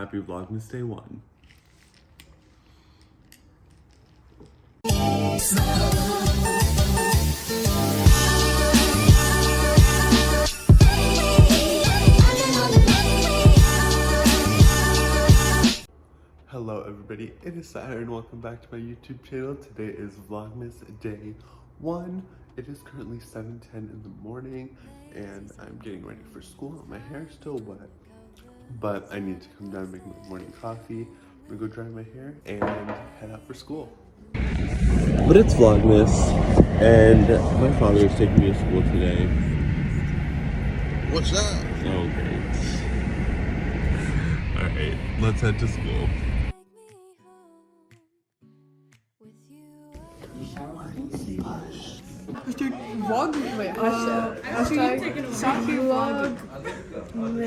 happy Vlogmas Day 1. Hello everybody, it is Saahir and welcome back to my YouTube channel. Today is Vlogmas Day 1. It is currently 7:10 in the morning and I'm getting ready for school. My hair is still wet, but I need to come down and make my morning coffee. I'm gonna go dry my hair and head out for school. But it's Vlogmas and my father is taking me to school today. What's up? Oh great. Alright, let's head to school. Hashtag vlog. Wait, hashtag Saahir vlog.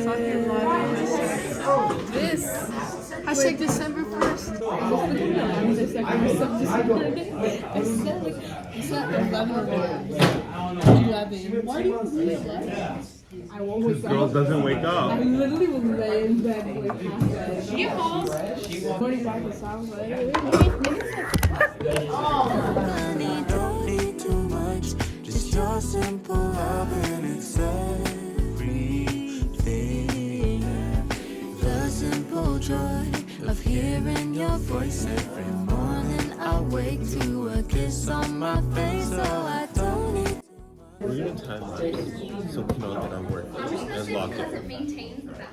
Saahir vlog. This. Hashtag December 1st. It's at 11. Why do you leave that? I won't wake up. Girl doesn't wake up. I literally will lay in bed like half dead. She falls. Going back to sound like. Don't need too much, just your simple love and it's everything. The simple joy of hearing your voice every morning. I wake to a kiss on my face, so I don't need. We're gonna time lapse so we can all get our work and lock it. Maintain the balance.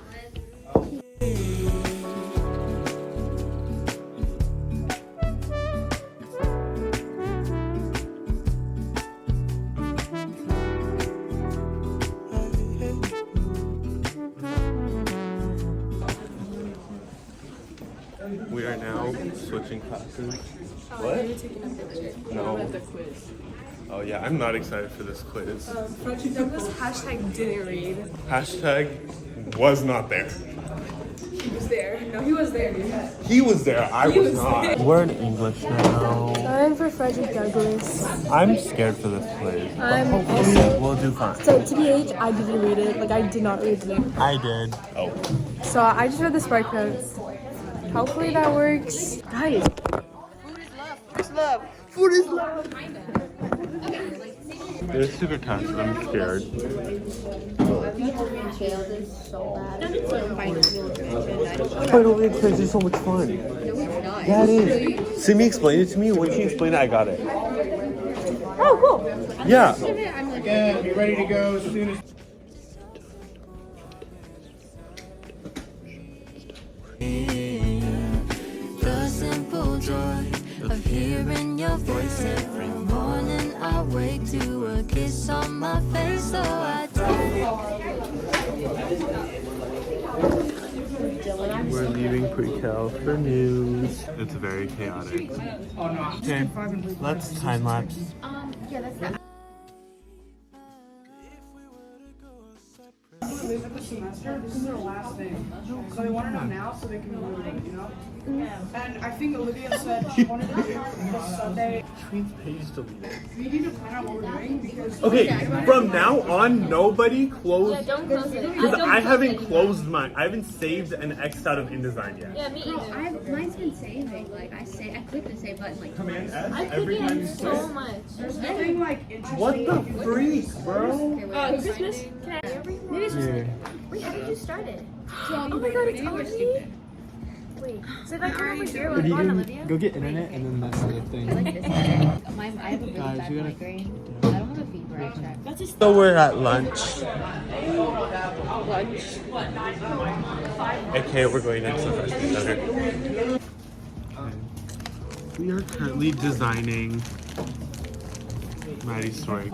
We are now switching classes. What? No. Oh yeah, I'm not excited for this quiz. Frederick Douglass hashtag didn't read. Hashtag was not there. He was there. No, he was there. He was there, I was not. We're in English now. I'm for Frederick Douglass. I'm scared for this quiz, but I'm hopefully also- we'll do fine. So TBH, I didn't read it. Like I did not read it. I did. Oh. So I just read the spark notes. Hopefully that works. Guys. Food is love. It's super tough, I'm scared. Finally, the quiz is so much fun. Yeah, it is. Simi explained it to me. When she explained it, I got it. Oh, cool. Yeah. Again, be ready to go as soon as. The simple joy of hearing your voice every morning. I wake to a kiss on my face, so I We're leaving pre-cal for news. It's very chaotic. Okay, let's time lapse. Yeah, that's that. They took the semester. This is their last thing. So they want to know now so they can move it, you know? And I think Olivia said she wanted to do it this Sunday. Page deleted. We need to plan out what we're doing because. Okay, from now on, nobody close. Yeah, don't close it. Because I haven't closed mine. I haven't saved and X'd out of InDesign yet. Yeah, me either. Mine's been saving. Like I click the save button like Command twice. S I every click time it you so save. much. There's nothing like interesting. What the freak, bro? Okay, wait, Christmas? Can I? Maybe it's just like. Wait, how did you start it? Oh my god, it's me. Wait, so if I come over here, But we're you on can Olivia? go get internet and then that's the thing. I like this one. I have a really Guys, bad we gotta- migraine. I don't have a fever. I checked. So we're at lunch. Okay, we're going into the freshman center. We are currently designing Maddie's story.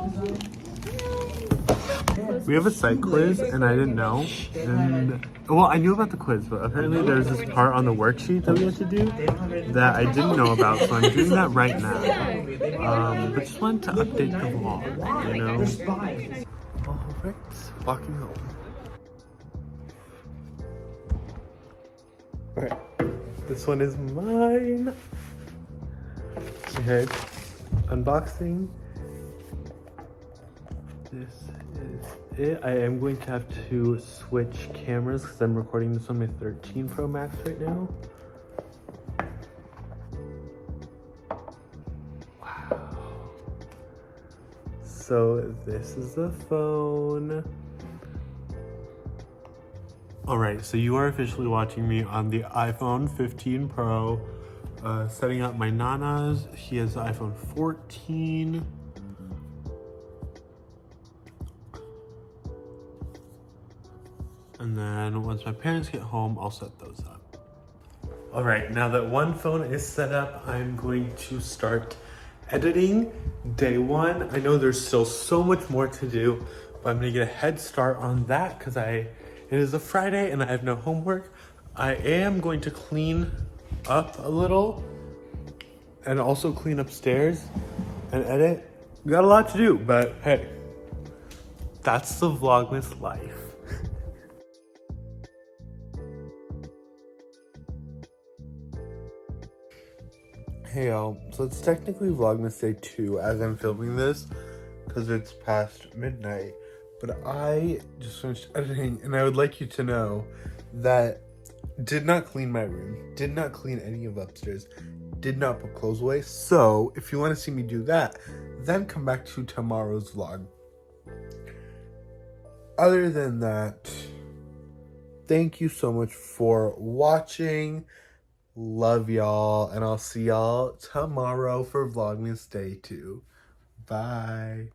We have a psych quiz and I didn't know. And well, I knew about the quiz, but apparently there's this part on the worksheet that we have to do that I didn't know about, so I'm doing that right now. But just wanted to update the vlog, you know? Alright, walking home. Alright, this one is mine. Okay, unboxing. This is it. I am going to have to switch cameras because I'm recording this on my 13 Pro Max right now. Wow. So this is the phone. Alright, so you are officially watching me on the iPhone 15 Pro. Setting up my Nana's. He has the iPhone 14. And then once my parents get home, I'll set those up. All right, now that one phone is set up, I'm going to start editing day one. I know there's still so much more to do, but I'm gonna get a head start on that because it is a Friday and I have no homework. I am going to clean up a little and also clean upstairs and edit. We got a lot to do, but hey, that's the Vlogmas life. Hey y'all, so it's technically Vlogmas Day 2 as I'm filming this because it's past midnight, but I just finished editing and I would like you to know that did not clean my room, did not clean any of upstairs, did not put clothes away. So if you want to see me do that, then come back to tomorrow's vlog. Other than that, thank you so much for watching. Love y'all, and I'll see y'all tomorrow for Vlogmas Day 2. Bye.